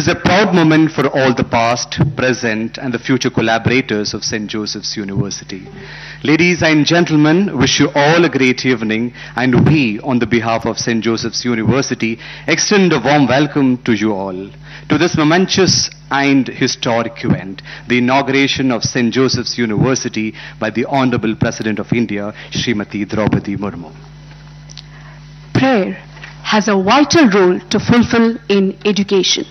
is a proud moment for all the past, present, and the future collaborators of St. Joseph's University. Ladies and gentlemen, wish you all a great evening, and we, on the behalf of St. Joseph's University, extend a warm welcome to you all to this momentous and historic event, the inauguration of St. Joseph's University by the Honorable President of India, Srimati Droupadi Murmu. Prayer has a vital role to fulfill in education.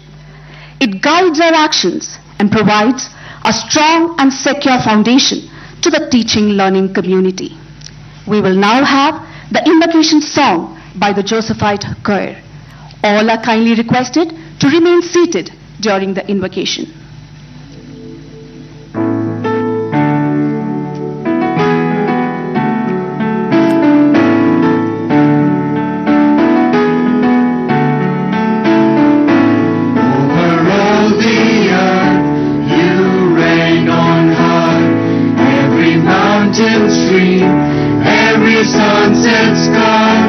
It guides our actions and provides a strong and secure foundation to the teaching-learning community. We will now have the invocation song by the Josephite choir. All are kindly requested to remain seated during the invocation. Sunset sky,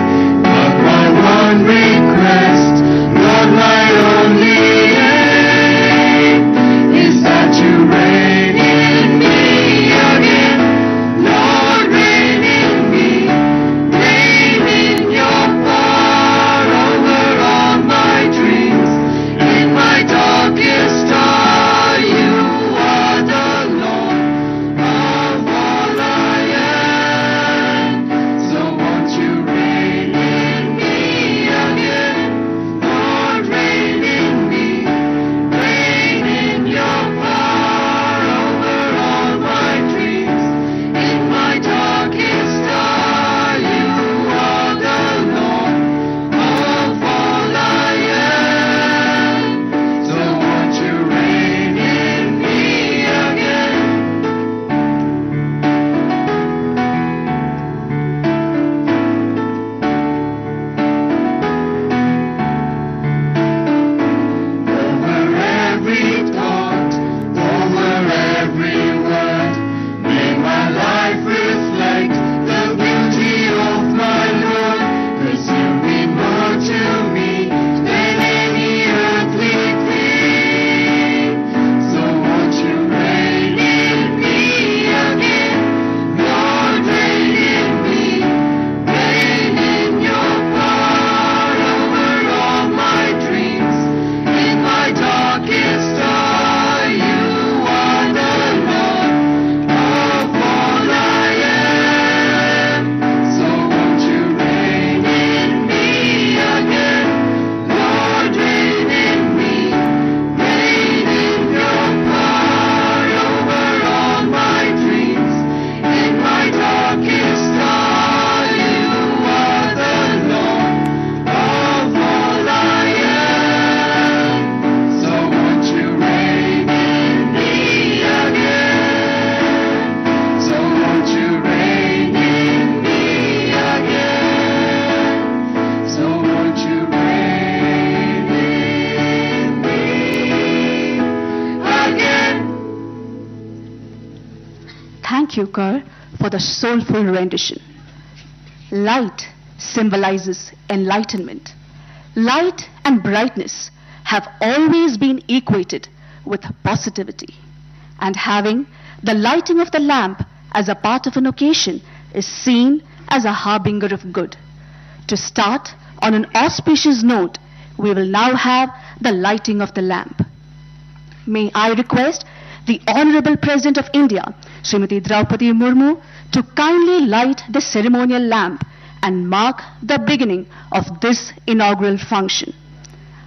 but my one request, Lord, my only aim is that you reign in me again. Lord, reign in me, reign in your power over all my dreams. In my darkest hour, you are the Lord of all I am. So won't you reign in me again? Lord, reign in me, reign in your power over all my dreams. In my darkest hour, you are the Lord of all I am. So won't you reign in me again? Over every thought, over every word, may my life reflect the beauty of my Lord. 'Cause you mean more to me than any earthly thing. So won't you reign in me again? Lord, reign in me, reign in your power over all my dreams. In my darkest hour, you are the Lord of all I am. So won't you reign in me again? Lord, reign in me, reign in your power over all my dreams. In my darkest hour, you are the Lord of all I am. So won't you reign in me again? So won't you reign in me again? So won't you reign in me again? Thank you, Kar, for the soulful rendition. Light symbolizes enlightenment. Light and brightness have always been equated with positivity. And having the lighting of the lamp as a part of an occasion is seen as a harbinger of good. To start on an auspicious note, we will now have the lighting of the lamp. May I request the Honorable President of India, Srimati Droupadi Murmu, to kindly light the ceremonial lamp and mark the beginning of this inaugural function.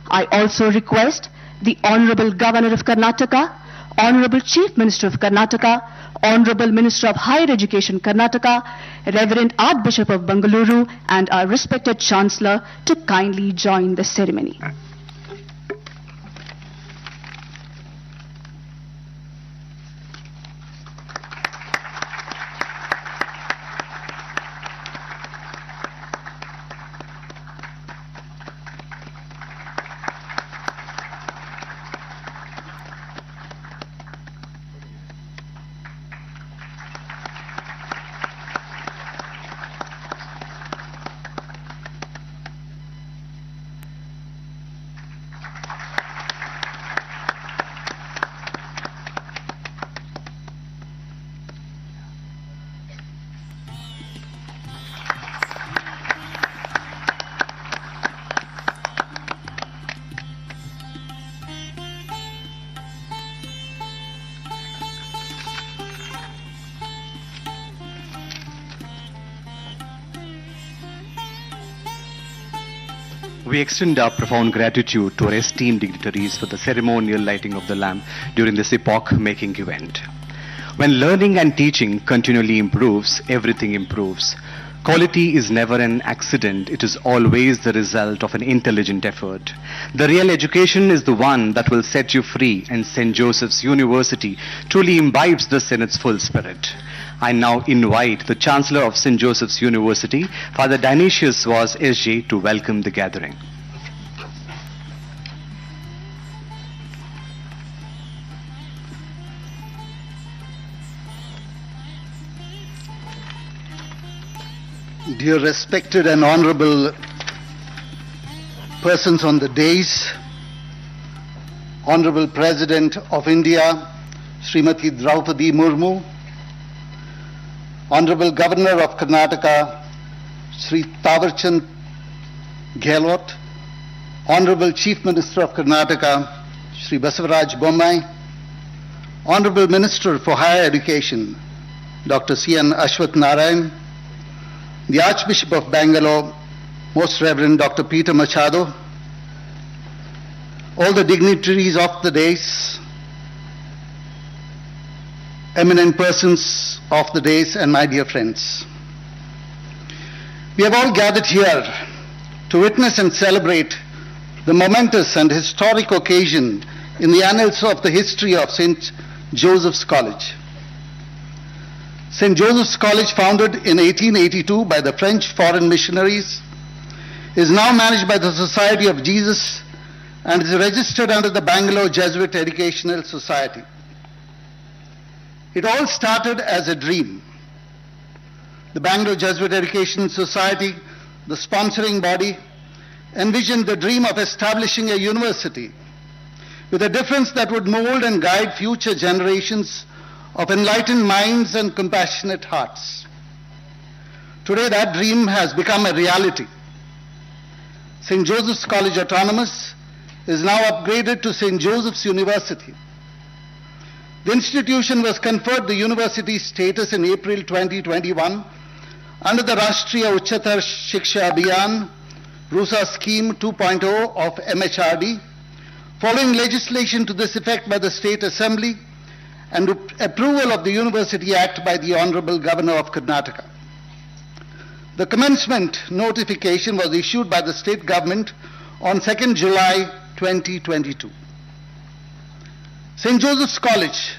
I also request the Honorable Governor of Karnataka, Honorable Chief Minister of Karnataka, Honorable Minister of Higher Education Karnataka, Reverend Archbishop of Bengaluru, and our respected Chancellor to kindly join the ceremony. We extend our profound gratitude to our esteemed dignitaries for the ceremonial lighting of the lamp during this epoch-making event. When learning and teaching continually improves, everything improves. Quality is never an accident, it is always the result of an intelligent effort. The real education is the one that will set you free, and St. Joseph's University truly imbibes this in its full spirit. I now invite the Chancellor of St. Joseph's University, Father Dionysius Was SJ, to welcome the gathering. Dear respected and honorable persons on the dais, Honorable President of India, Srimati Droupadi Murmu, Honorable Governor of Karnataka, Sri Thawarchand Gehlot, Honorable Chief Minister of Karnataka, Sri Basavaraj Bommai, Honorable Minister for Higher Education, Dr. C.N. Ashwath Narayan, the Archbishop of Bangalore, Most Reverend Dr. Peter Machado, all the dignitaries of the dais, eminent persons of the dais, and my dear friends. We have all gathered here to witness and celebrate the momentous and historic occasion in the annals of the history of St. Joseph's College. St. Joseph's College, founded in 1882 by the French foreign missionaries, is now managed by the Society of Jesus and is registered under the Bangalore Jesuit Educational Society. It all started as a dream. The Bangalore Jesuit Educational Society, the sponsoring body, envisioned the dream of establishing a university with a difference that would mold and guide future generations of enlightened minds and compassionate hearts. Today that dream has become a reality. St. Joseph's College Autonomous is now upgraded to St. Joseph's University. The institution was conferred the university status in April 2021 under the Rashtriya Uchatar Shiksha Abhiyan, RUSA Scheme 2.0 of MHRD, following legislation to this effect by the State Assembly and approval of the University Act by the Honorable Governor of Karnataka. The commencement notification was issued by the state government on 2nd July 2022. St. Joseph's College,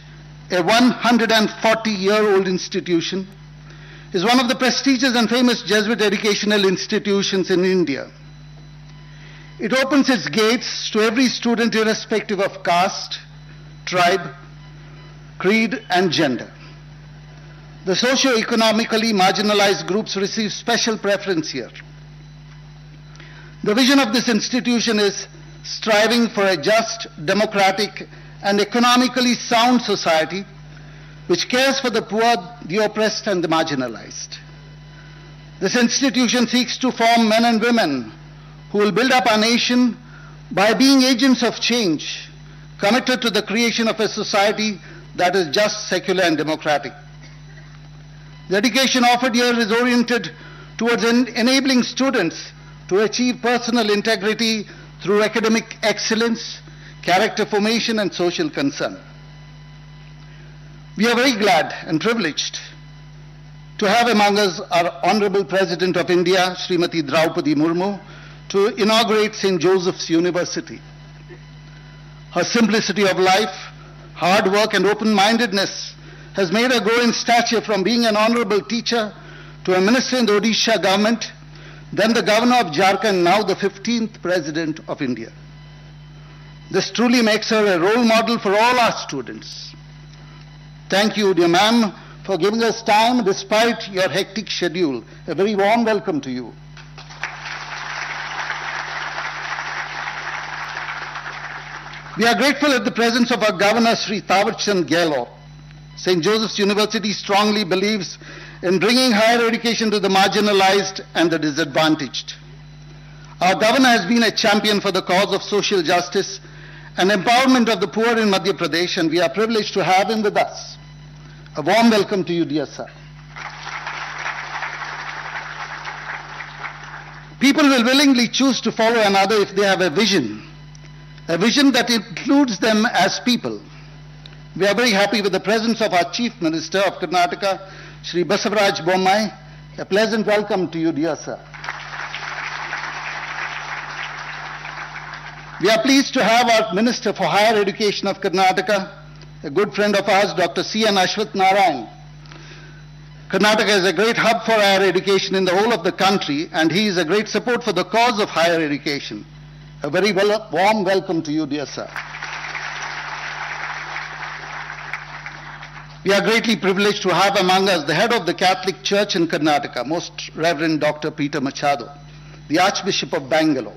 a 140-year-old institution, is one of the prestigious and famous Jesuit educational institutions in India. It opens its gates to every student irrespective of caste, tribe, creed, and gender. The socio-economically marginalized groups receive special preference here. The vision of this institution is striving for a just, democratic, and economically sound society which cares for the poor, the oppressed, and the marginalized. This institution seeks to form men and women who will build up our nation by being agents of change, committed to the creation of a society that is just, secular, and democratic. The education offered here is oriented towards enabling students to achieve personal integrity through academic excellence, character formation, and social concern. We are very glad and privileged to have among us our Honorable President of India, Srimati Droupadi Murmu, to inaugurate St. Joseph's University. Her simplicity of life, hard work, and open-mindedness has made her grow in stature from being an honorable teacher to a minister in the Odisha government, then the governor of Jharkhand, now the 15th President of India. This truly makes her a role model for all our students. Thank you, dear ma'am, for giving us time despite your hectic schedule. A very warm welcome to you. We are grateful at the presence of our Governor, Sri Thawarchand Gehlot. St. Joseph's University strongly believes in bringing higher education to the marginalized and the disadvantaged. Our Governor has been a champion for the cause of social justice and empowerment of the poor in Madhya Pradesh, and we are privileged to have him with us. A warm welcome to you, dear sir. People will willingly choose to follow another if they have a vision that includes them as people. We are very happy with the presence of our Chief Minister of Karnataka, Shri Basavaraj Bommai. A pleasant welcome to you, dear sir. We are pleased to have our Minister for Higher Education of Karnataka, a good friend of ours, Dr. C. N. Ashwath Narayan. Karnataka is a great hub for higher education in the whole of the country, and he is a great support for the cause of higher education. A very warm welcome to you, dear sir. We are greatly privileged to have among us the head of the Catholic Church in Karnataka, Most Reverend Dr. Peter Machado, the Archbishop of Bangalore.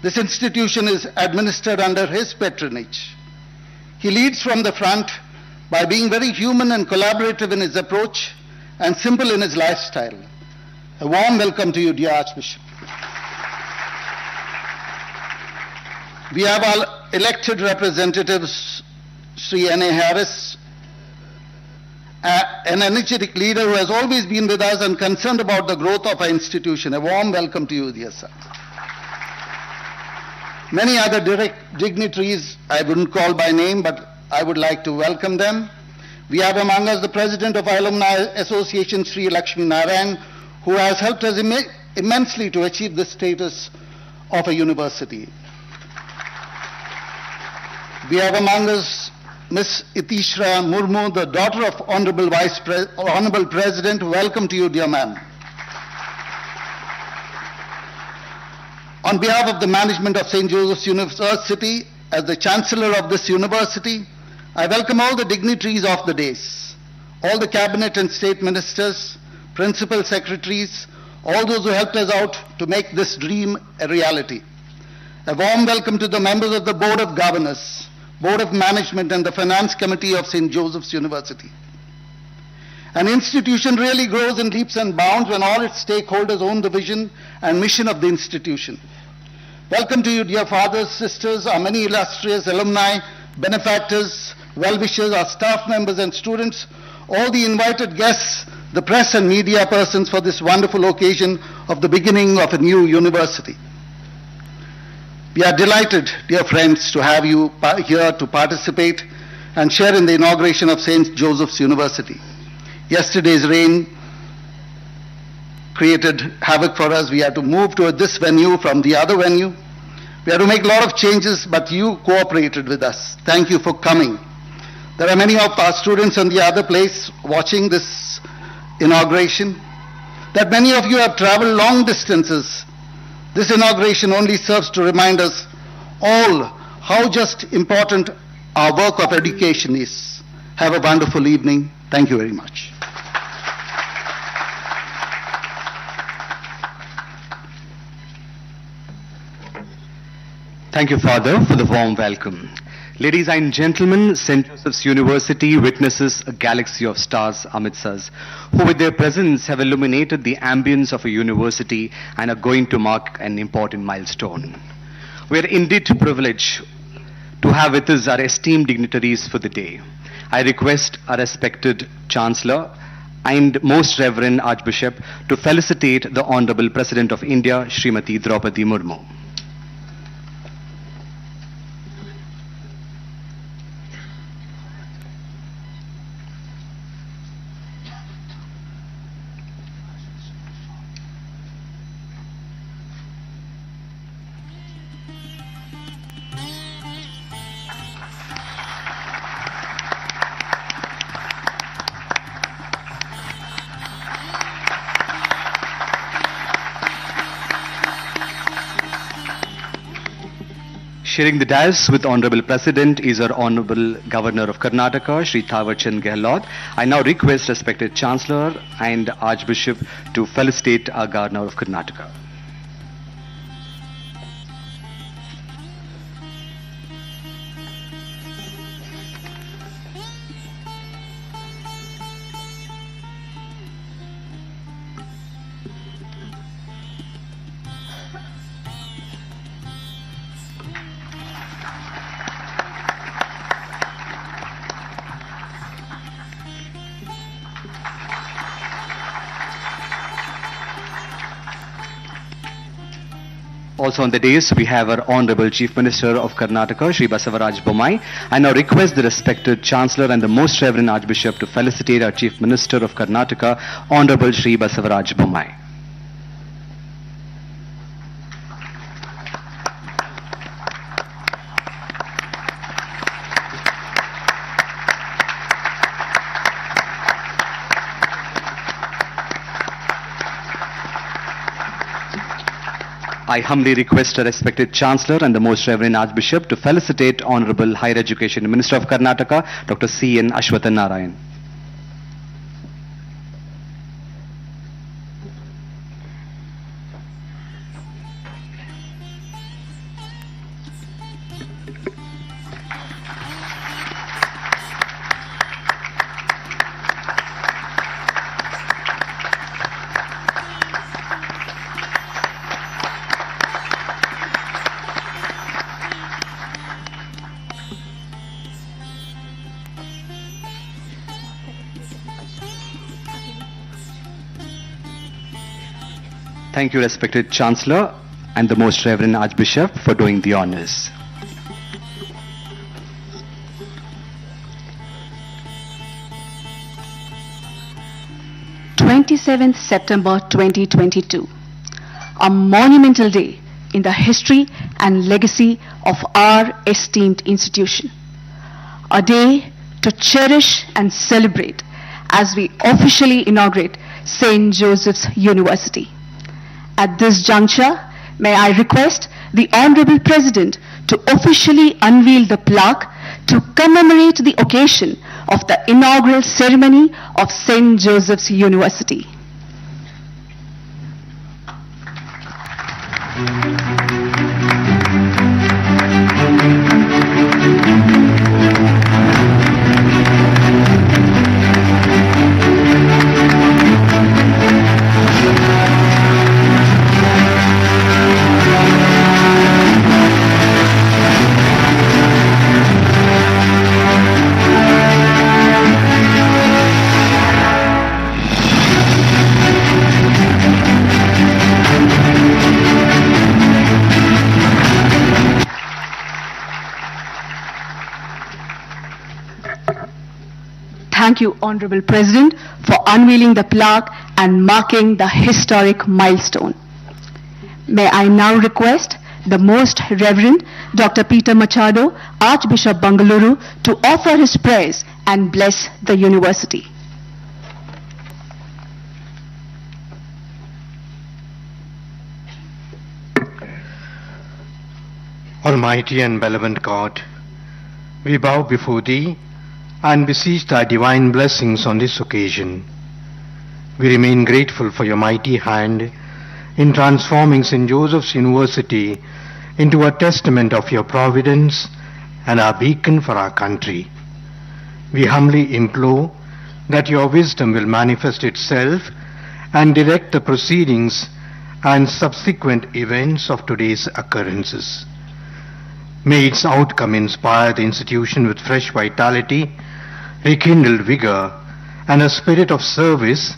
This institution is administered under his patronage. He leads from the front by being very human and collaborative in his approach and simple in his lifestyle. A warm welcome to you, dear Archbishop. We have our elected representatives, Sri N.A. Harris, an energetic leader who has always been with us and concerned about the growth of our institution. A warm welcome to you, dear sir. Many other dignitaries I wouldn't call by name, but I would like to welcome them. We have among us the President of our Alumni Association, Sri Lakshmi Narayan, who has helped us immensely to achieve the status of a university. We have among us Ms. Itishra Murmu, the daughter of Hon'ble President. Welcome to you, dear ma'am. On behalf of the management of St. Joseph's University, as the Chancellor of this university, I welcome all the dignitaries of the days, all the cabinet and state ministers, principal secretaries, all those who helped us out to make this dream a reality. A warm welcome to the members of the Board of Governors, Board of Management and the Finance Committee of St. Joseph's University. An institution really grows in leaps and bounds when all its stakeholders own the vision and mission of the institution. Welcome to you, dear fathers, sisters, our many illustrious alumni, benefactors, well-wishers, our staff members and students, all the invited guests, the press and media persons for this wonderful occasion of the beginning of a new university. We are delighted, dear friends, to have you here to participate and share in the inauguration of St. Joseph's University. Yesterday's rain created havoc for us. We had to move to this venue from the other venue. We had to make a lot of changes, but you cooperated with us. Thank you for coming. There are many of our students in the other place watching this inauguration. That many of you have traveled long distances. This inauguration only serves to remind us all how just important our work of education is. Have a wonderful evening. Thank you very much. Thank you, Father, for the warm welcome. Ladies and gentlemen, St. Joseph's University witnesses a galaxy of stars amidst us, who with their presence have illuminated the ambience of a university and are going to mark an important milestone. We are indeed privileged to have with us our esteemed dignitaries for the day. I request our respected Chancellor and Most Reverend Archbishop to felicitate the Honorable President of India, Srimati Droupadi Murmu. Sharing the dais with Honorable President is our Honorable Governor of Karnataka, Shri Thawarchand Gehlot. I now request respected Chancellor and Archbishop to felicitate our Governor of Karnataka. Also on the dais, we have our Honorable Chief Minister of Karnataka, Shri Basavaraj Bommai. I now request the respected Chancellor and the Most Reverend Archbishop to felicitate our Chief Minister of Karnataka, Honorable Shri Basavaraj Bommai. I humbly request the respected Chancellor and the Most Reverend Archbishop to felicitate Honorable Higher Education Minister of Karnataka, Dr. C.N. Ashwathan Narayan. Thank you, respected Chancellor and the Most Reverend Archbishop, for doing the honors. September 2022, a monumental day in the history and legacy of our esteemed institution. A day to cherish and celebrate as we officially inaugurate St. Joseph's University. At this juncture, may I request the Honorable President to officially unveil the plaque to commemorate the occasion of the inaugural ceremony of St. Joseph's University. Thank you, Honorable President, for unveiling the plaque and marking the historic milestone. May I now request the Most Reverend Dr. Peter Machado, Archbishop Bangalore, to offer his prayers and bless the university. Almighty and benevolent God, we bow before Thee and beseech Thy divine blessings on this occasion. We remain grateful for Your mighty hand in transforming St. Joseph's University into a testament of Your providence and a beacon for our country. We humbly implore that Your wisdom will manifest itself and direct the proceedings and subsequent events of today's occurrences. May its outcome inspire the institution with fresh vitality, rekindled vigor, and a spirit of service,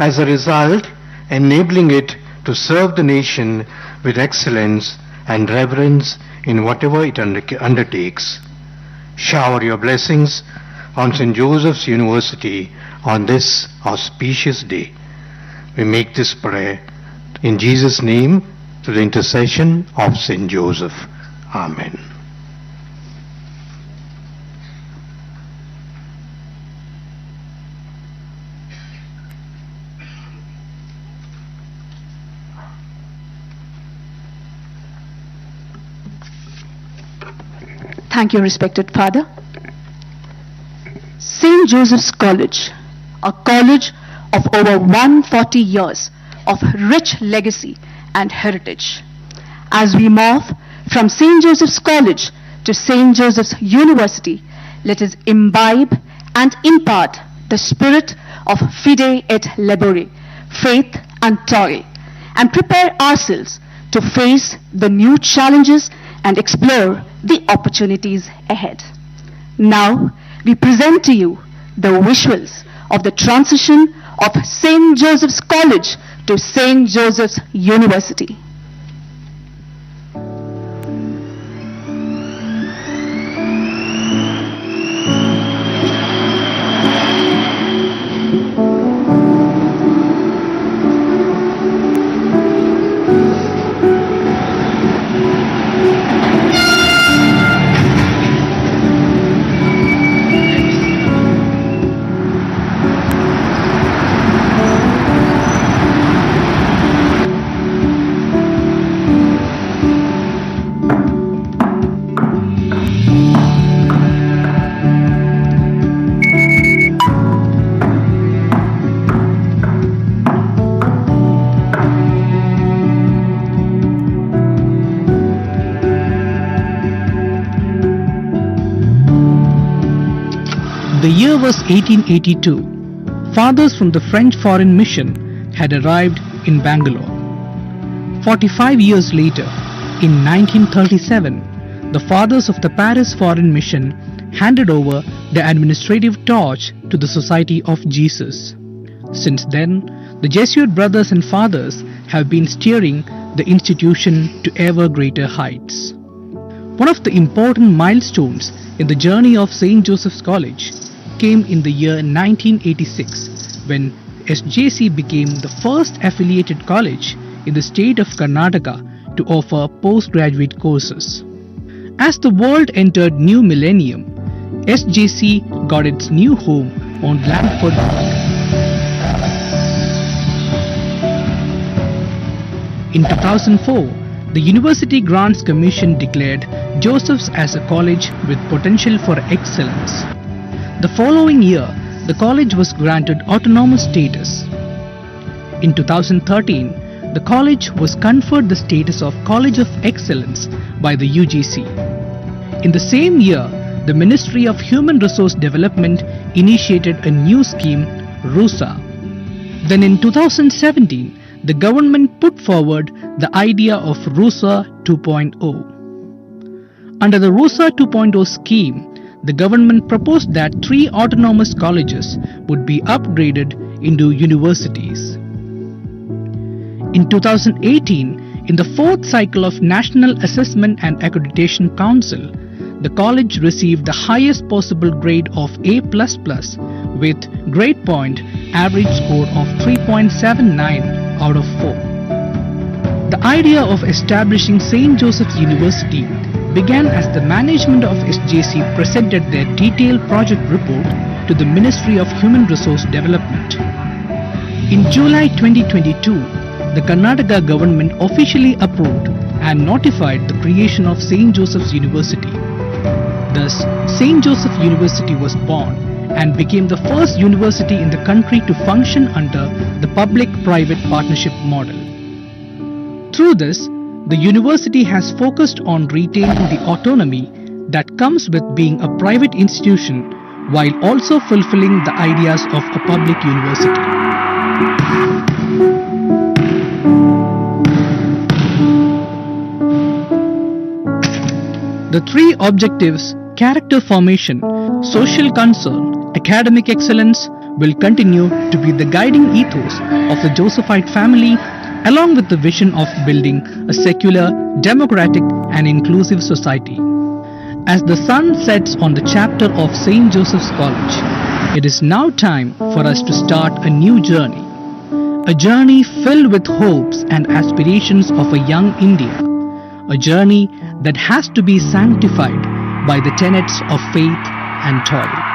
as a result enabling it to serve the nation with excellence and reverence in whatever it undertakes. Shower Your blessings on St. Joseph's University on this auspicious day. We make this prayer in Jesus' name through the intercession of St. Joseph. Amen. Thank you, respected Father. St. Joseph's College, a college of over 140 years of rich legacy and heritage. As we morph from St. Joseph's College to St. Joseph's University, let us imbibe and impart the spirit of fide et labore, faith and toil, and prepare ourselves to face the new challenges and explore the opportunities ahead. Now, we present to you the visuals of the transition of St. Joseph's College to St. Joseph's University. The year was 1882. Fathers from the French Foreign Mission had arrived in Bangalore. 45 years later, in 1937, the fathers of the Paris Foreign Mission handed over the administrative torch to the Society of Jesus. Since then, the Jesuit brothers and fathers have been steering the institution to ever greater heights. One of the important milestones in the journey of St. Joseph's College came in the year 1986 when SJC became the first affiliated college in the state of Karnataka to offer postgraduate courses. As the world entered new millennium, SJC got its new home on Langford Road. In 2004, the University Grants Commission declared Joseph's as a college with potential for excellence. The following year, the college was granted autonomous status. In 2013, the college was conferred the status of College of Excellence by the UGC. In the same year, the Ministry of Human Resource Development initiated a new scheme, RUSA. Then in 2017, the government put forward the idea of RUSA 2.0. Under the RUSA 2.0 scheme, the government proposed that 3 autonomous colleges would be upgraded into universities. In 2018, in the 4th cycle of National Assessment and Accreditation Council, the college received the highest possible grade of A++ with grade point average score of 3.79 out of 4. The idea of establishing St. Joseph's University began as the management of SJC presented their detailed project report to the Ministry of Human Resource Development. In July 2022, the Karnataka government officially approved and notified the creation of St. Joseph's University. Thus, St. Joseph University was born and became the first university in the country to function under the public-private partnership model. Through this, the university has focused on retaining the autonomy that comes with being a private institution while also fulfilling the ideas of a public university. The 3 objectives, character formation, social concern, academic excellence, will continue to be the guiding ethos of the Josephite family, along with the vision of building a secular, democratic and inclusive society. As the sun sets on the chapter of St. Joseph's College, it is now time for us to start a new journey. A journey filled with hopes and aspirations of a young India. A journey that has to be sanctified by the tenets of faith and toil.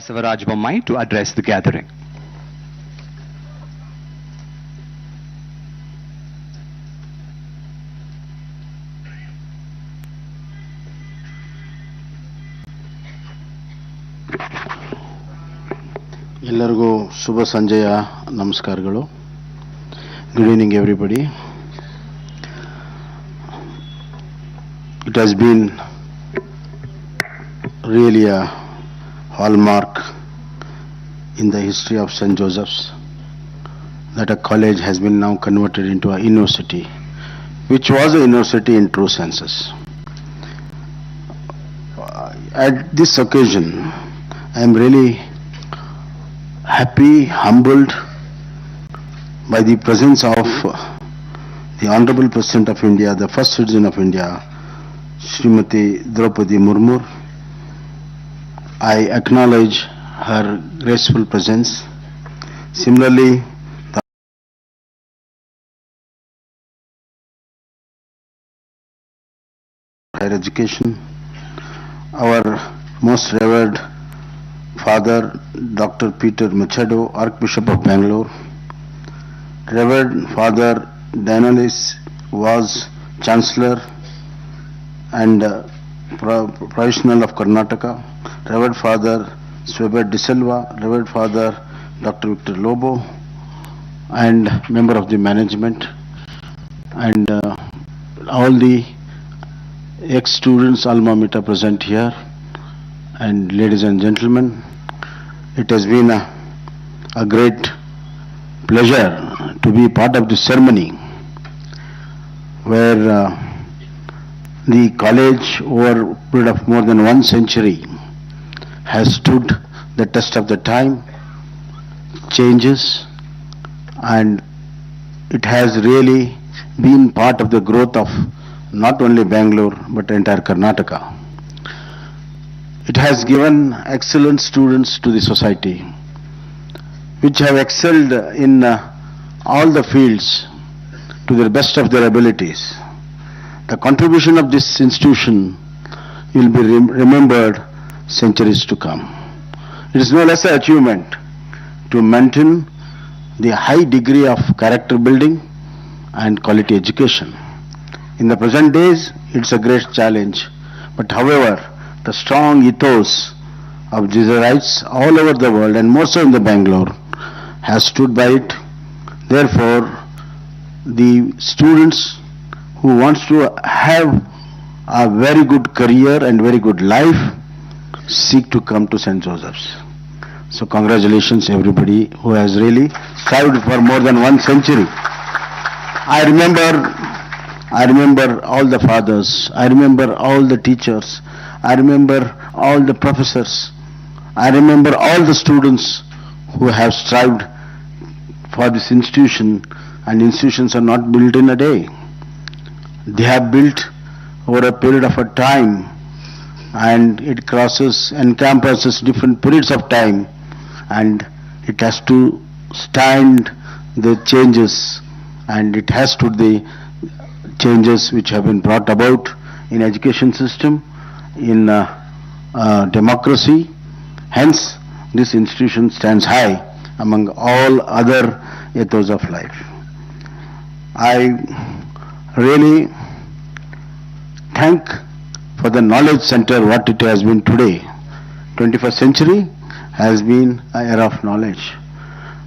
Basavaraj Bommai to address the gathering. ಎಲ್ಲರಿಗೂ ಶುಭ ಸಂಜೆಯ ನಮಸ್ಕಾರಗಳು. Good evening everybody. It has been really a hallmark in the history of St. Joseph's that a college has been now converted into a university, which was a university in true senses. At this occasion, I am really happy, humbled by the presence of the Honorable President of India, the first citizen of India, Srimati Droupadi Murmu. I acknowledge her graceful presence. Similarly, the higher education, our most revered Father Dr. Peter Machado, Archbishop of Bangalore, Revered Father Danolis was Chancellor and Provisional of Karnataka, Revered Father Sweber De Silva, Revered Father Dr. Victor Lobo, and member of the management, and all the ex-students alma mater present here, and ladies and gentlemen, it has been a great pleasure to be part of this ceremony where the college over a period of more than 1 century has stood the test of the time, changes, and it has really been part of the growth of not only Bangalore but entire Karnataka. It has given excellent students to the society, which have excelled in all the fields to the best of their abilities. The contribution of this institution will be remembered centuries to come. It is no less an achievement to maintain the high degree of character building and quality education. In the present days, it's a great challenge, but however, the strong ethos of Jesuitites all over the world, and more so in the Bangalore, has stood by it. Therefore, the students who wants to have a very good career and very good life seek to come to St. Joseph's. So congratulations everybody who has really strived for more than 1 century. I remember all the fathers, I remember all the teachers, I remember all the professors, I remember all the students who have strived for this institution, and institutions are not built in a day. They have built over a period of a time, and it crosses and encompasses different periods of time, and it has to stand the changes, and it has to the changes which have been brought about in education system, in democracy. Hence, this institution stands high among all other ethos of life. I really thank for the knowledge center what it has been today. 21st century has been an era of knowledge.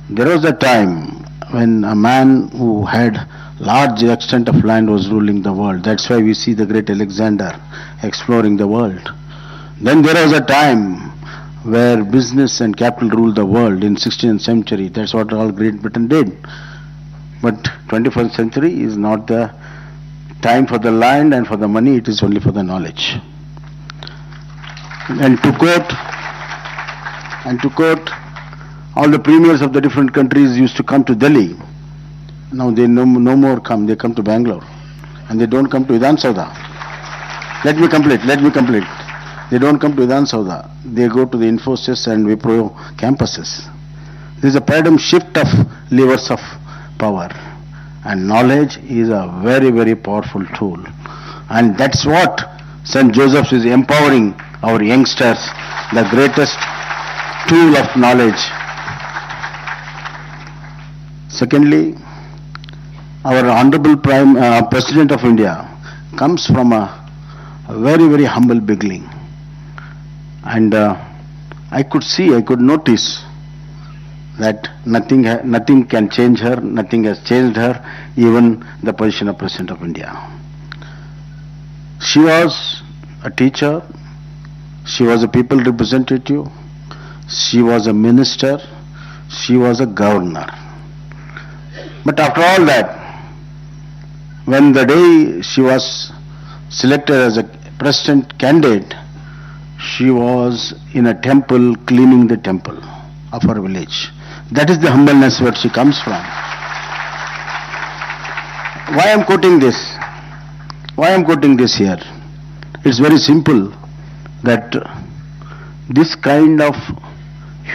There was a time when a man who had large extent of land was ruling the world. That's why we see the great Alexander exploring the world. Then there was a time where business and capital ruled the world in 16th century. That's what all Great Britain did. But 21st century is not the time for the land and for the money, it is only for the knowledge. And to quote, all the premiers of the different countries used to come to Delhi. Now they no more come, they come to Bangalore. And they don't come to Vidhan Saudha. Let me complete. They don't come to Vidhan Saudha. They go to the Infosys and Wipro campuses. There is a paradigm shift of levers of power. And knowledge is a very, very powerful tool. And that's what St. Joseph's is empowering our youngsters, the greatest tool of knowledge. Secondly, our Honorable President of India comes from a very, very humble beginning. And I could notice that nothing can change her, nothing has changed her, even the position of President of India. She was a teacher, she was a people representative, she was a minister, she was a governor. But after all that, when the day she was selected as a president candidate, she was in a temple cleaning the temple of her village. That is the humbleness where she comes from. Why I am quoting this? Why I am quoting this here? It's very simple that this kind of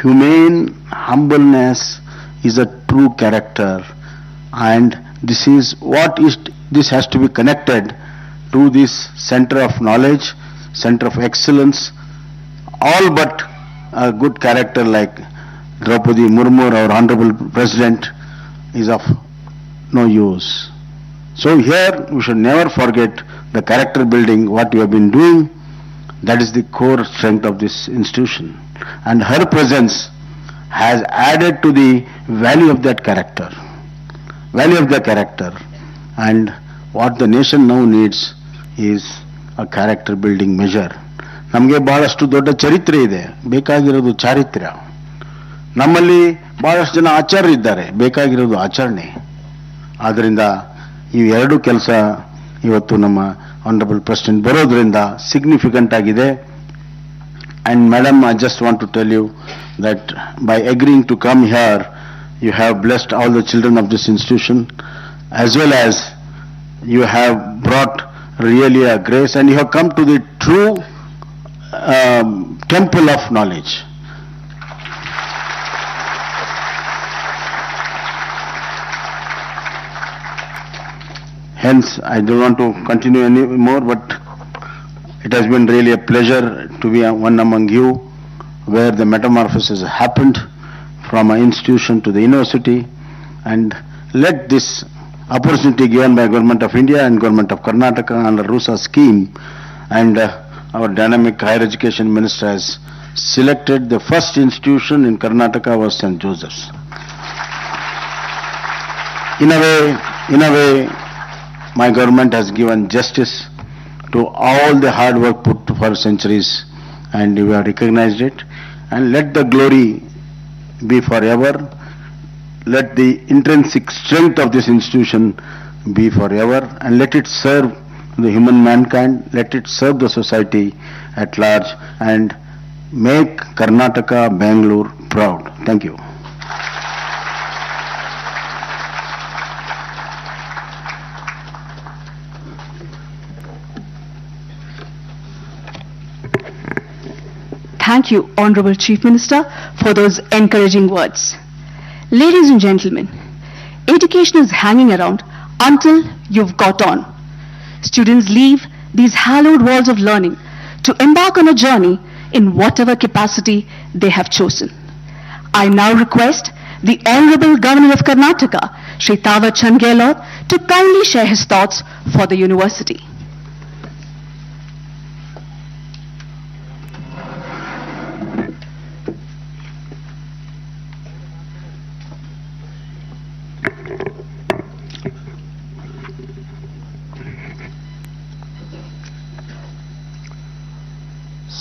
humane humbleness is a true character, and this has to be connected to this center of knowledge, center of excellence. All but a good character like Droupadi Murmu, our Honorable President, is of no use. So here we should never forget the character building, what we have been doing. That is the core strength of this institution. And her presence has added to the value of that character. Value of the character. And what the nation now needs is a character building measure. ನಮಗೆ ಬಹಳಷ್ಟು ದೊಡ್ಡ ಚರಿತ್ರೆ ಇದೆ, ಬೇಕಾಗಿರೋದು ಚಾರಿತ್ರ್ಯ. ನಮ್ಮಲ್ಲಿ ಬಹಳಷ್ಟು ಜನ ಆಚಾರ್ಯರಿದ್ದಾರೆ, ಬೇಕಾಗಿರೋದು ಆಚರಣೆ. ಆದ್ದರಿಂದ ಈ ಎರಡು ಕೆಲಸ ಇವತ್ತು ನಮ್ಮ ಆನರಬಲ್ ಪ್ರೆಸಿಡೆಂಟ್ ಬರೋದ್ರಿಂದ ಸಿಗ್ನಿಫಿಕೆಂಟ್ ಆಗಿದೆ. And madam, I just want to tell you that by agreeing to come here, you have blessed all the children of this institution, as well as you have brought really a grace, and you have come to the true temple of knowledge. Hence, I don't want to continue any more, but it has been really a pleasure to be one among you, where the metamorphosis happened from an institution to the university. And let this opportunity given by Government of India and Government of Karnataka under RUSA scheme, and our dynamic higher education minister has selected the first institution in Karnataka was St. Joseph's. In a way, my government has given justice to all the hard work put for centuries, and we have recognized it. And let the glory be forever. Let the intrinsic strength of this institution be forever, and let it serve the human mankind, let it serve the society at large, and make Karnataka, Bangalore proud. Thank you. Thank you, Honorable Chief Minister, for those encouraging words. Ladies and gentlemen, education is hanging around until you've got on. Students leave these hallowed walls of learning to embark on a journey in whatever capacity they have chosen. I now request the Honorable Governor of Karnataka, Shri Thawar Chand Gehlot, to kindly share his thoughts for the university.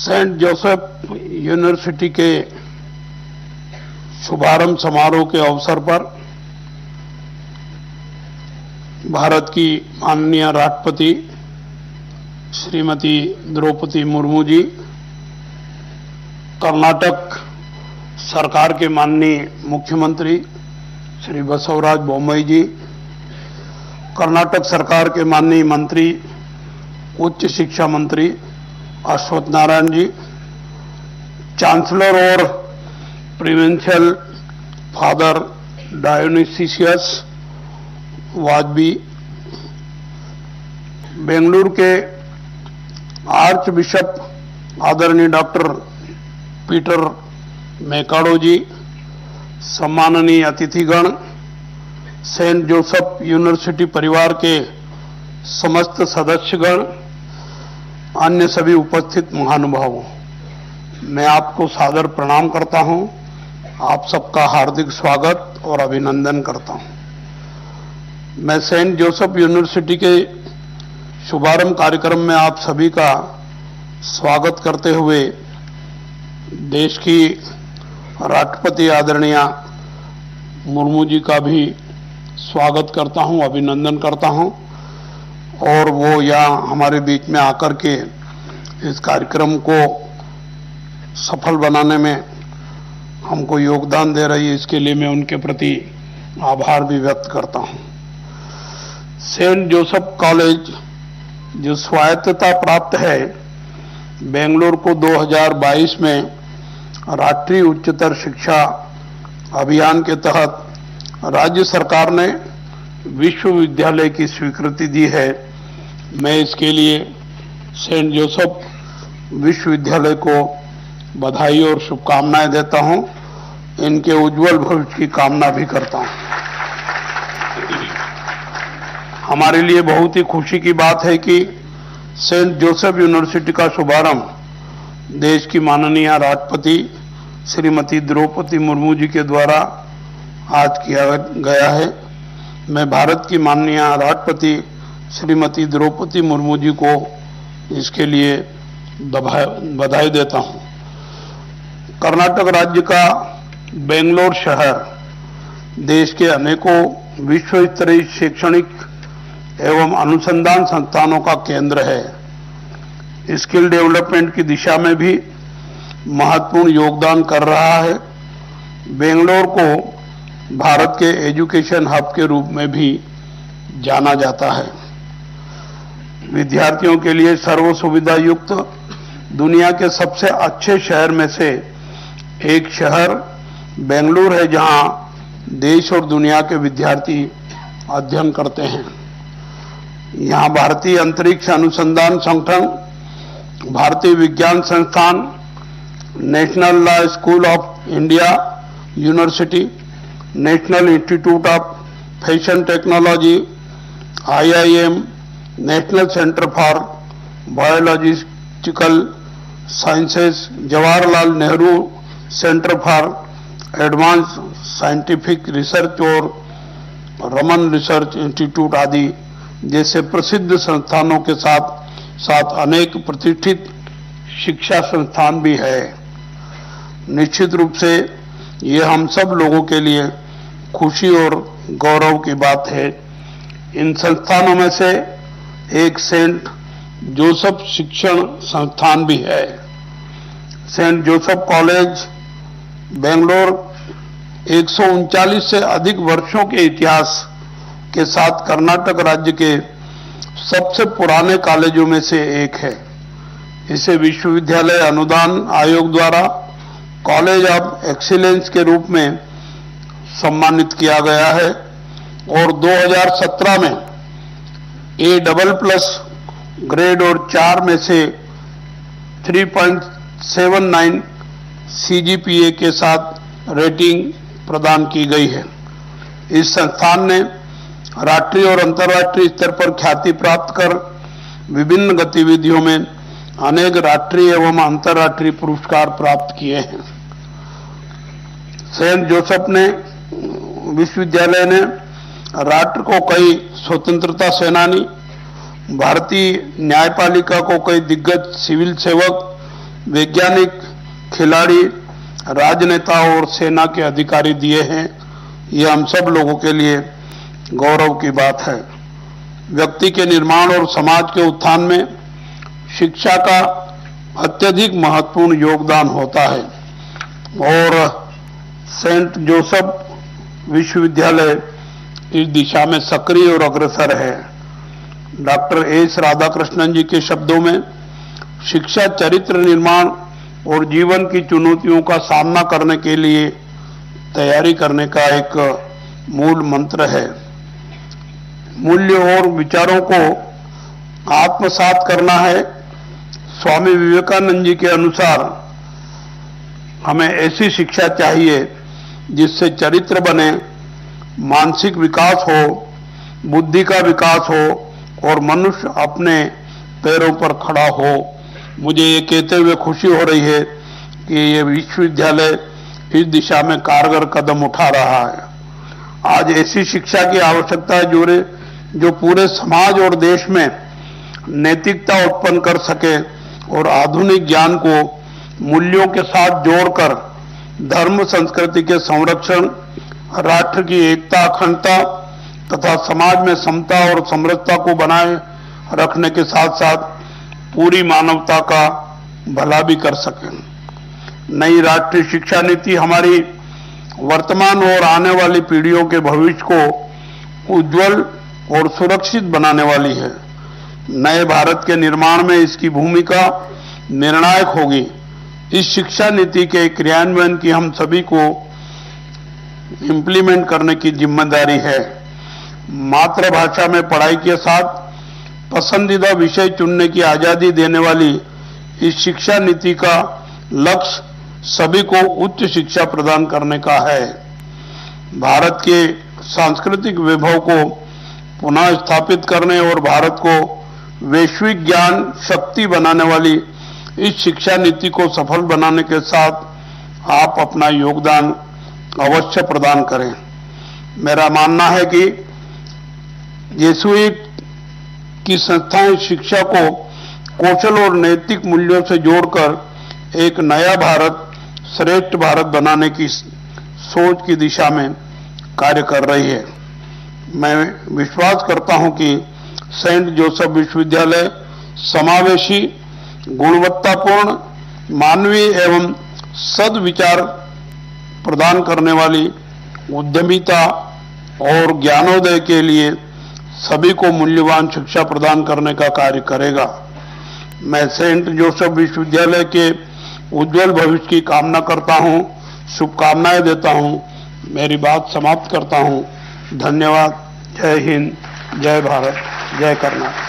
Saint Joseph university के शुभारंभ समारोह के अवसर पर भारत की माननीय राष्ट्रपति श्रीमती द्रौपदी मुर्मू जी, कर्नाटक सरकार के माननीय मुख्यमंत्री श्री बसवराज बोम्मई जी, कर्नाटक सरकार के माननीय मंत्री उच्च शिक्षा मंत्री अश्वत्थ नारायण जी, चांसलर और प्रिवेंशियल फादर डायोनिसियस वाजबी, बेंगलुरु के आर्च बिशप आदरणीय डॉक्टर पीटर मेकाडो जी, सम्माननीय अतिथिगण, सेंट जोसेफ यूनिवर्सिटी परिवार के समस्त सदस्यगण, अन्य सभी उपस्थित महानुभावों, मैं आपको सादर प्रणाम करता हूं। आप सबका हार्दिक स्वागत और अभिनंदन करता हूं। मैं सेंट जोसेफ यूनिवर्सिटी के शुभारंभ कार्यक्रम में आप सभी का स्वागत करते हुए देश की राष्ट्रपति आदरणीय मुर्मू जी का भी स्वागत करता हूं, अभिनंदन करता हूं, और वो यहाँ हमारे बीच में आकर के इस कार्यक्रम को सफल बनाने में हमको योगदान दे रही है, इसके लिए मैं उनके प्रति आभार भी व्यक्त करता हूं। सेंट जोसेफ कॉलेज जो स्वायत्तता प्राप्त है, बेंगलुरु को 2022 में राष्ट्रीय उच्चतर शिक्षा अभियान के तहत राज्य सरकार ने विश्वविद्यालय की स्वीकृति दी है। मैं इसके लिए सेंट जोसेफ विश्वविद्यालय को बधाई और शुभकामनाएं देता हूं। इनके उज्जवल भविष्य की कामना भी करता हूं। हमारे लिए बहुत ही खुशी की बात है कि सेंट जोसेफ यूनिवर्सिटी का शुभारंभ देश की माननीय राष्ट्रपति श्रीमती द्रौपदी मुर्मू जी के द्वारा आज किया गया है। मैं भारत की माननीय राष्ट्रपति श्रीमती द्रौपदी मुर्मू जी को इसके लिए बधाई देता हूं। कर्नाटक राज्य का बेंगलोर शहर देश के अनेकों विश्व स्तरीय शैक्षणिक एवं अनुसंधान संस्थानों का केंद्र है। स्किल डेवलपमेंट की दिशा में भी महत्वपूर्ण योगदान कर रहा है। बेंगलोर को भारत के एजुकेशन हब के रूप में भी जाना जाता है। विद्यार्थियों के लिए सर्व सुविधा युक्त दुनिया के सबसे अच्छे शहर में से एक शहर बेंगलुरु है, जहां देश और दुनिया के विद्यार्थी अध्ययन करते हैं। यहां भारतीय अंतरिक्ष अनुसंधान संगठन, भारतीय विज्ञान संस्थान, national law school of India university, national institute of fashion technology, IIM, national centre for biological sciences, Jawaharlal Nehru centre for advance scientific research और रमन रिसर्च इंस्टीट्यूट आदि जैसे प्रसिद्ध संस्थानों के साथ साथ अनेक प्रतिष्ठित शिक्षा संस्थान भी है। निश्चित रूप से ये हम सब लोगों के लिए खुशी और गौरव की बात है। इन संस्थानों में से एक सेंट जोसेफ शिक्षण संस्थान भी है। सेंट जोसेफ कॉलेज बेंगलोर 139 से अधिक वर्षों के इतिहास के साथ कर्नाटक राज्य के सबसे पुराने कॉलेजों में से एक है। इसे विश्वविद्यालय अनुदान आयोग द्वारा कॉलेज ऑफ एक्सीलेंस के रूप में सम्मानित किया गया है और 2017 में A++ ग्रेड और 4 में से 3.79 CGPA के साथ रेटिंग प्रदान की गई है। इस संस्थान ने राष्ट्रीय और अंतर्राष्ट्रीय स्तर पर ख्याति प्राप्त कर विभिन्न गतिविधियों में अनेक राष्ट्रीय एवं अंतर्राष्ट्रीय पुरस्कार प्राप्त किए हैं। सेंट जोसेफ ने विश्वविद्यालय ने राष्ट्र को कई स्वतंत्रता सेनानी, भारतीय न्यायपालिका को कई दिग्गज सिविल सेवक, वैज्ञानिक, खिलाड़ी, राजनेता और सेना के अधिकारी दिए हैं। ये हम सब लोगों के लिए गौरव की बात है। व्यक्ति के निर्माण और समाज के उत्थान में शिक्षा का अत्यधिक महत्वपूर्ण योगदान होता है और सेंट जोसेफ विश्वविद्यालय इस दिशा में सक्रिय और अग्रसर है। डॉक्टर एस राधाकृष्णन जी के शब्दों में, शिक्षा चरित्र निर्माण और जीवन की चुनौतियों का सामना करने के लिए तैयारी करने का एक मूल मंत्र है। मूल्य और विचारों को आत्मसात करना है। स्वामी विवेकानंद जी के अनुसार हमें ऐसी शिक्षा चाहिए जिससे चरित्र बने, मानसिक विकास हो, बुद्धि का विकास हो और मनुष्य अपने पैरों पर खड़ा हो। मुझे ये कहते हुए खुशी हो रही है कि ये विश्वविद्यालय इस दिशा में कारगर कदम उठा रहा है। आज ऐसी शिक्षा की आवश्यकता है जो पूरे समाज और देश में नैतिकता उत्पन्न कर सके और आधुनिक ज्ञान को मूल्यों के साथ जोड़कर धर्म संस्कृति के संरक्षण, राष्ट्र की एकता, अखंडता तथा समाज में समता और समरसता को बनाए रखने के साथ साथ पूरी मानवता का भला भी कर सके। नई राष्ट्रीय शिक्षा नीति हमारी वर्तमान और आने वाली पीढ़ियों के भविष्य को उज्जवल और सुरक्षित बनाने वाली है। नए भारत के निर्माण में इसकी भूमिका निर्णायक होगी। इस शिक्षा नीति के क्रियान्वयन की हम सभी को इंप्लीमेंट करने की जिम्मेदारी है। मातृभाषा में पढ़ाई के साथ पसंदीदा विषय चुनने की आजादी देने वाली इस शिक्षा नीति का लक्ष्य सभी को उच्च शिक्षा प्रदान करने का है। भारत के सांस्कृतिक वैभव को पुनः स्थापित करने और भारत को वैश्विक ज्ञान शक्ति बनाने वाली इस शिक्षा नीति को सफल बनाने के साथ आप अपना योगदान अवश्य प्रदान करें। मेरा मानना है कि जेसुइट की संस्थाएं शिक्षा को कौशल और नैतिक मूल्यों से जोड़कर एक नया भारत, श्रेष्ठ भारत बनाने की सोच की दिशा में कार्य कर रही है। मैं विश्वास करता हूं कि सेंट जोसेफ विश्वविद्यालय समावेशी, गुणवत्तापूर्ण, मानवीय एवं सद्विचार प्रदान करने वाली उद्यमिता और ज्ञानोदय के लिए सभी को मूल्यवान शिक्षा प्रदान करने का कार्य करेगा। मैं सेंट जोसेफ विश्वविद्यालय के उज्जवल भविष्य की कामना करता हूं, शुभकामनाएं देता हूं। मेरी बात समाप्त करता हूं। धन्यवाद। जय हिंद, जय भारत, जय Karnataka.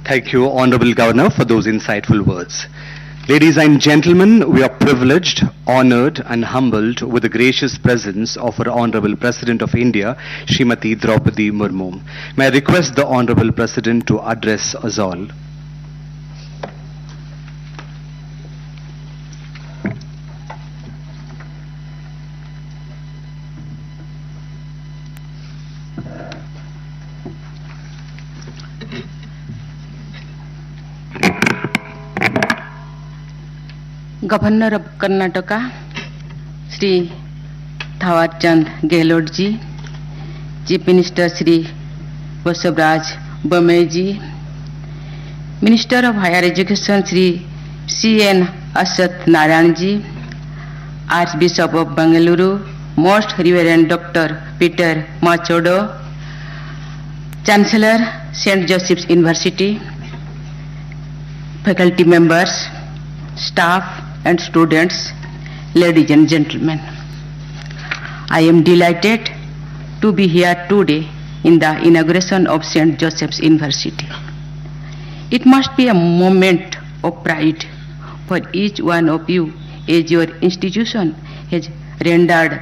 Thank you, Honorable Governor, for those insightful words. Ladies and gentlemen, we are privileged, honored and humbled with the gracious presence of our Honorable President of India, Srimati Droupadi Murmu. May I request the Honorable President to address us all. Governor of Karnataka Shri Thawar Chand Gehlot ji, chief minister Shri Basavaraj Bommai ji, minister of higher education Shri CN Ashwath Narayan ji, archbishop of Bengaluru most reverend doctor Peter Machado, chancellor Saint Joseph's University, faculty members, staff and students, ladies and gentlemen. I am delighted to be here today in the inauguration of St. Joseph's University. It must be a moment of pride for each one of you as your institution has rendered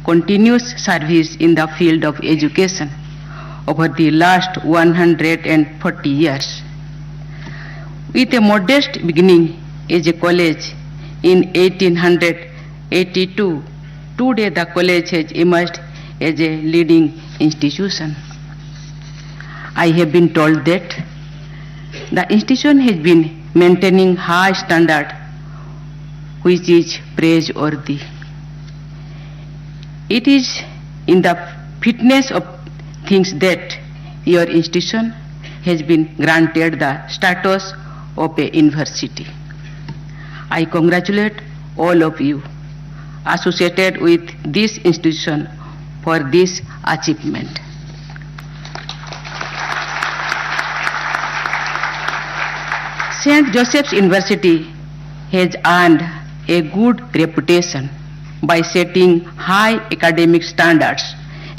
continuous service in the field of education over the last 140 years. With a modest beginning as a college in 1882, today the college has emerged as a leading institution. I have been told that the institution has been maintaining high standard, which is praiseworthy. It is in the fitness of things that your institution has been granted the status of a university. I congratulate all of you associated with this institution for this achievement. St. Joseph's University has earned a good reputation by setting high academic standards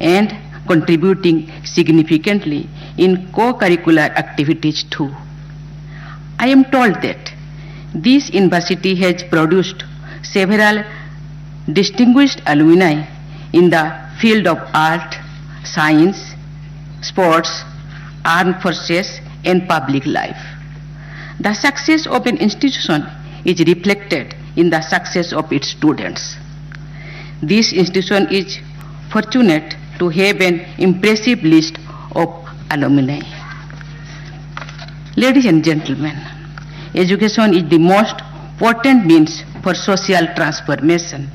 and contributing significantly in co-curricular activities too. I am told that this university has produced several distinguished alumni in the field of art, science, sports, armed forces, and public life. The success of an institution is reflected in the success of its students. This institution is fortunate to have an impressive list of alumni. Ladies and gentlemen, education is the most potent means for social transformation.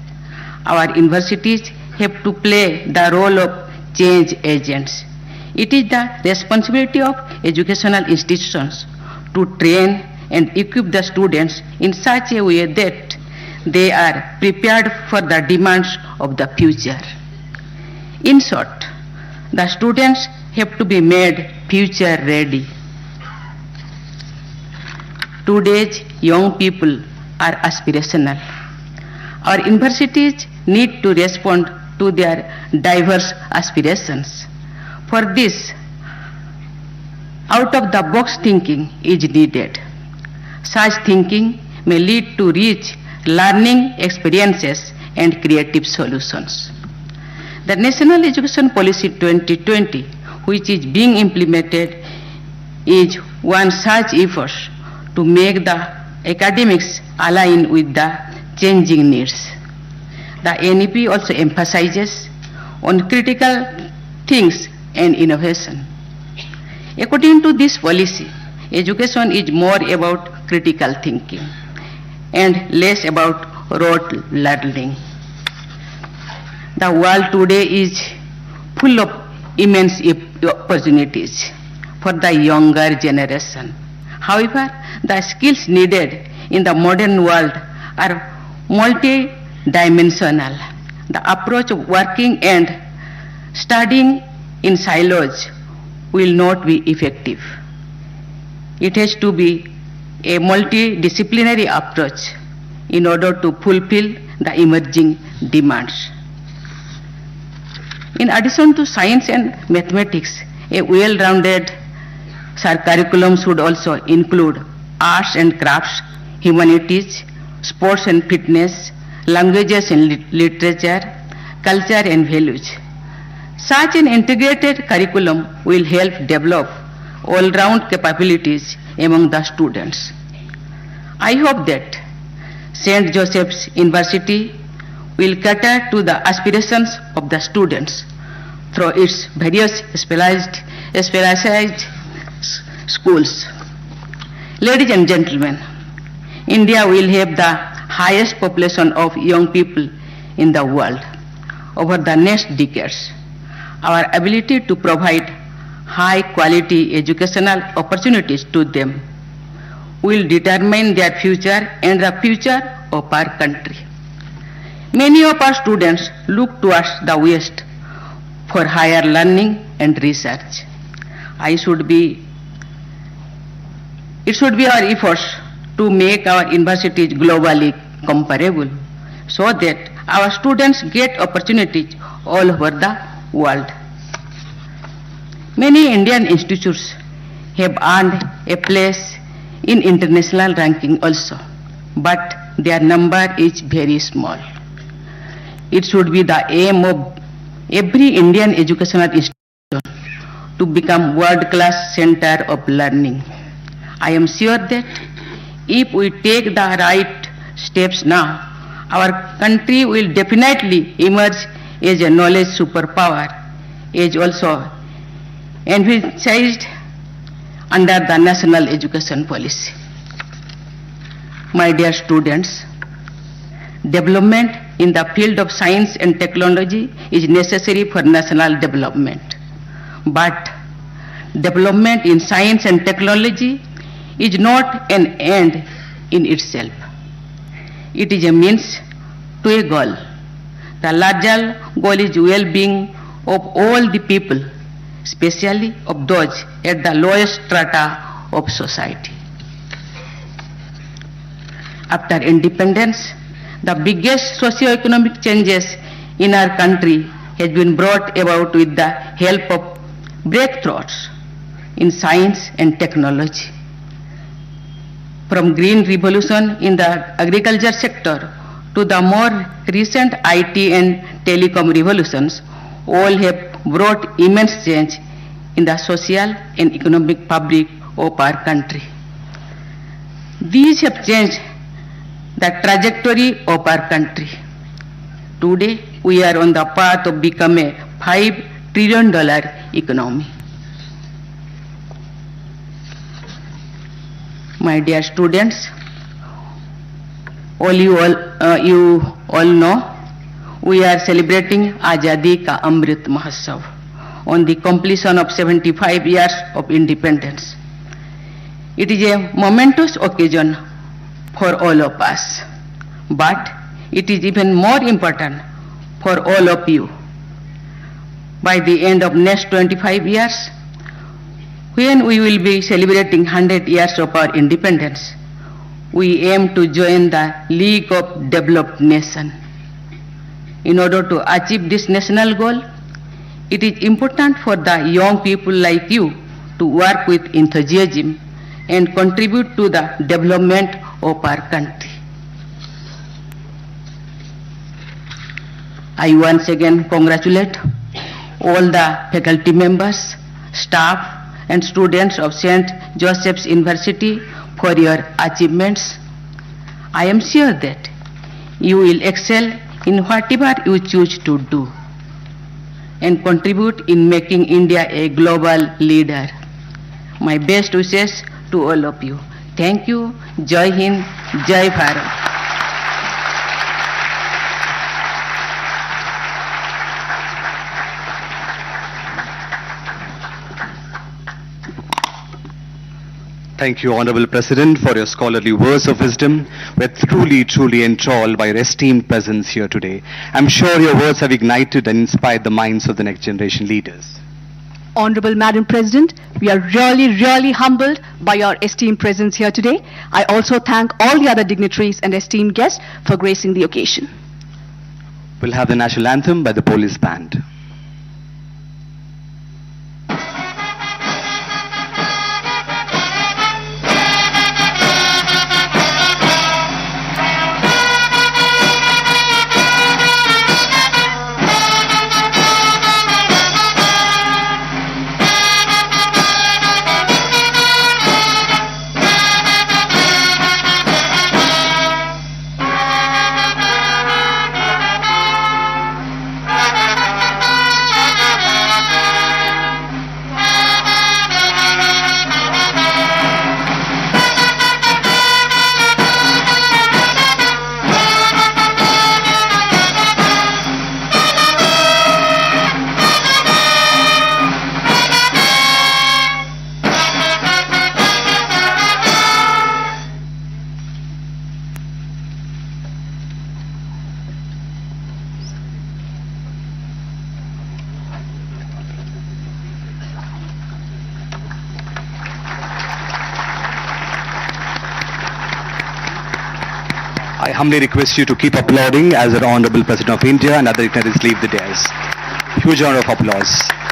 Our universities have to play the role of change agents. It is the responsibility of educational institutions to train and equip the students in such a way that they are prepared for the demands of the future. In short, the students have to be made future ready. Today's young people are aspirational. Our universities need to respond to their diverse aspirations. For this, out-of-the-box thinking is needed. Such thinking may lead to rich learning experiences and creative solutions. The National Education Policy 2020, which is being implemented, is one such effort to make the academics align with the changing needs. The NEP also emphasizes on critical things and innovation. According to this policy, education is more about critical thinking and less about rote learning. The world today is full of immense opportunities for the younger generation. However, the skills needed in the modern world are multi-dimensional. The approach of working and studying in silos will not be effective. It has to be a multidisciplinary approach in order to fulfill the emerging demands. In addition to science and mathematics, a well-rounded curriculum should also include arts and crafts, humanities, sports and fitness, languages and literature, culture and values. Such an integrated curriculum will help develop all-round capabilities among the students. I hope that St. Joseph's University will cater to the aspirations of the students through its various specialized schools. Ladies and gentlemen, India will have the highest population of young people in the world over the next decades. Our ability to provide high quality educational opportunities to them will determine their future and the future of our country. Many of our students look towards the West for higher learning and research. It should be our efforts to make our universities globally comparable so that our students get opportunities all over the world. Many Indian institutes have earned a place in international ranking also, but their number is very small. It should be the aim of every Indian educational institution to become world-class center of learning. I am sure that if we take the right steps now, our country will definitely emerge as a knowledge superpower, as also envisaged under the National Education Policy. My dear students, development in the field of science and technology is necessary for national development. But development in science and technology is not an end in itself. It is a means to a goal. The larger goal is well-being of all the people, especially of those at the lowest strata of society. After independence, The biggest socio-economic changes in our country has been brought about with the help of breakthroughs in science and technology. From green revolution in the agriculture sector to the more recent IT and telecom revolutions, all have brought immense change in the social and economic fabric of our country. These have changed the trajectory of our country. Today, we are on the path of becoming a $5 trillion economy. My dear students, you all know we are celebrating Azadi Ka Amrit Mahotsav on the completion of 75 years of independence. It is a momentous occasion for all of us, but it is even more important for all of you. By the end of next 25 years, when we will be celebrating 100 years of our independence, we aim to join the League of Developed Nations. In order to achieve this national goal, it is important for the young people like you to work with enthusiasm and contribute to the development of our country. I once again congratulate all the faculty members, staff, and students of St. Joseph's University for your achievements. I am sure that you will excel in whatever you choose to do and contribute in making India a global leader. My best wishes to all of you. Thank you. Jai Hind, Jai Bharat. Thank you, Honorable President, for your scholarly words of wisdom. We're truly enthralled by your esteemed presence here today. I'm sure your words have ignited and inspired the minds of the next generation leaders. Honorable Madam President, we are really humbled by your esteemed presence here today. I also thank all the other dignitaries and esteemed guests for gracing the occasion. We'll have the national anthem by the police band. I humbly request you to keep applauding as the Honorable President of India and other dignitaries leave the dais. Huge round of applause.